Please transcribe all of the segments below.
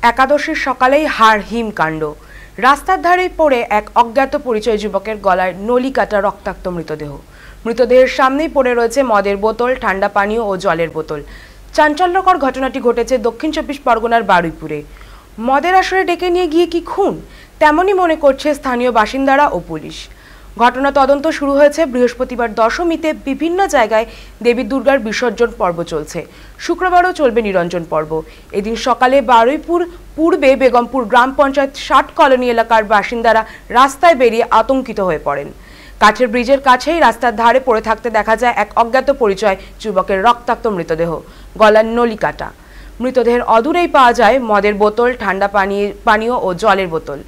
একাদশীর সকালেই হাড় হিমকাণ্ড। রাস্তার ধারে পড়ে এক অজ্ঞাত পরিচয় যুবকের গলায় নলি কাটা রক্তাক্ত মৃতদেহ। মৃতদেহের সামনেই পড়ে রয়েছে মদের বোতল, ঠান্ডা পানীয় ও জলের বোতল। চাঞ্চল্যকর ঘটনাটি ঘটেছে দক্ষিণ চব্বিশ পরগনার বারুইপুরে। মদের আসরে ডেকে নিয়ে গিয়ে কি খুন, তেমনই মনে করছে স্থানীয় বাসিন্দারা ও পুলিশ। ঘটনা তদন্ত শুরু হয়েছে। বৃহস্পতিবার দশমীতে বিভিন্ন জায়গায় দেবী দুর্গার বিসর্জন পর্ব চলছে। শুক্রবারও চলবে নিরঞ্জন পর্ব। এদিন সকালে বারুইপুর পূর্বে বেগমপুর গ্রাম পঞ্চায়েত 60 কলোনি এলাকার বাসিন্দারা রাস্তায় বেরিয়ে আতঙ্কিত হয়ে পড়েন। কাঠের ব্রিজের কাছেই রাস্তার ধারে পড়ে থাকতে দেখা যায় এক অজ্ঞাত পরিচয় যুবকের রক্তাক্ত মৃতদেহ, গলার নলি কাটা। মৃতদেহের অদূরেই পাওয়া যায় মদের বোতল, ঠান্ডা পানীয় ও জলের বোতল।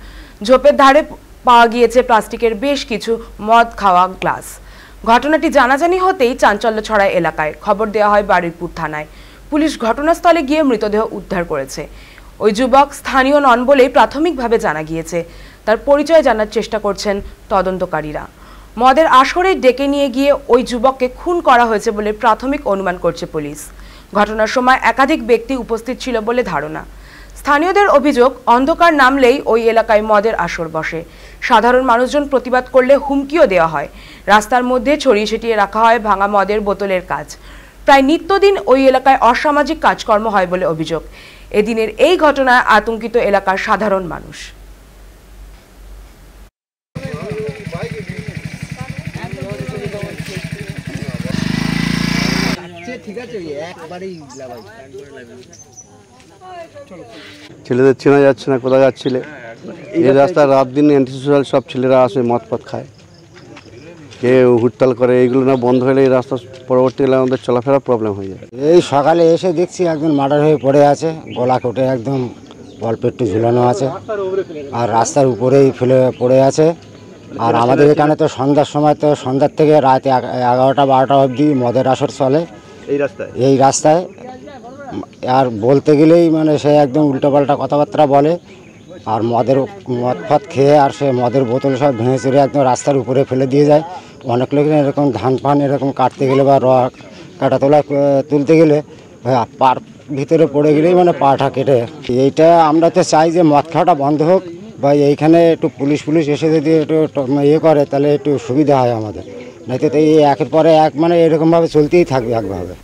ঝোপের ধারে পাওয়া গিয়েছে প্লাস্টিকের বেশ কিছু মদ খাওয়া গ্লাস। ঘটনাটি জানাজানি হতেই চাঞ্চল্য ছড়ায় এলাকায়। খবর দেওয়া হয় বারুইপুর থানায়। পুলিশ ঘটনাস্থলে গিয়ে মৃতদেহ উদ্ধার করেছে। ওই যুবক স্থানীয় নন বলেই প্রাথমিকভাবে জানা গিয়েছে। তার পরিচয় জানার চেষ্টা করছেন তদন্তকারীরা। মদের আসরে ডেকে নিয়ে গিয়ে ওই যুবককে খুন করা হয়েছে বলে প্রাথমিক অনুমান করছে পুলিশ। ঘটনার সময় একাধিক ব্যক্তি উপস্থিত ছিল বলে ধারণা। স্থানীয়দের অভিযোগ, অন্ধকার নামলেই ওই এলাকায় মদের আসর বসে। সাধারণ মানুষজন প্রতিবাদ করলে হুমকিও দেওয়া হয়। রাস্তার মধ্যে ছড়িয়ে ছিটিয়ে রাখা হয় ভাঙা মদের বোতলের কাজ। প্রায় নিত্যদিন ওই এলাকায় অসামাজিক কাজকর্ম হয় বলে অভিযোগ। এদিনের এই ঘটনায় আতঙ্কিত এলাকার সাধারণ মানুষ। ছেলেদের চেনা যাচ্ছে না, কোথায় যাচ্ছিলে। এই রাস্তায় রাত দিন অ্যান্টিসোশাল সব ছেলেরা আসে, মদ পথ খায়, কেউ হুটতাল করে। এইগুলো না বন্ধ হলে এই রাস্তা পরবর্তীকালে আমাদের চলাফেরা প্রবলেম হয়ে যায়। এই সকালে এসে দেখছি একজন মার্ডার হয়ে পড়ে আছে, গলা কেটে একদম বলপেট্টু ঝুলানো আছে, আর রাস্তার উপরেই ফেলে পড়ে আছে। আর আমাদের এখানে তো সন্ধ্যার সময়, তো সন্ধ্যার থেকে রাত 11টা 12টা অবধি মদের আসর চলে এই রাস্তায়। আর বলতে গেলেই মানে সে একদম উল্টোপাল্টা কথাবার্তা বলে, আর মদ ফদ খেয়ে আর সে মদের বোতল সব ভেঙে চড়ে একদম রাস্তার উপরে ফেলে দিয়ে যায়। অনেক লোক এরকম ধান ফান এরকম কাটতে গেলে বা কাটা তোলা তুলতে গেলে পার ভিতরে পড়ে গেলেই মানে পাটা কেটে। এইটা আমরা তো চাই যে মদ খাওয়াটা বন্ধ হোক, বা এইখানে একটু পুলিশ এসে যদি একটু করে তাহলে একটু সুবিধা হয় আমাদের। নয়তো এই একের পরে এক মানে এরকমভাবে চলতেই থাকবে একভাবে।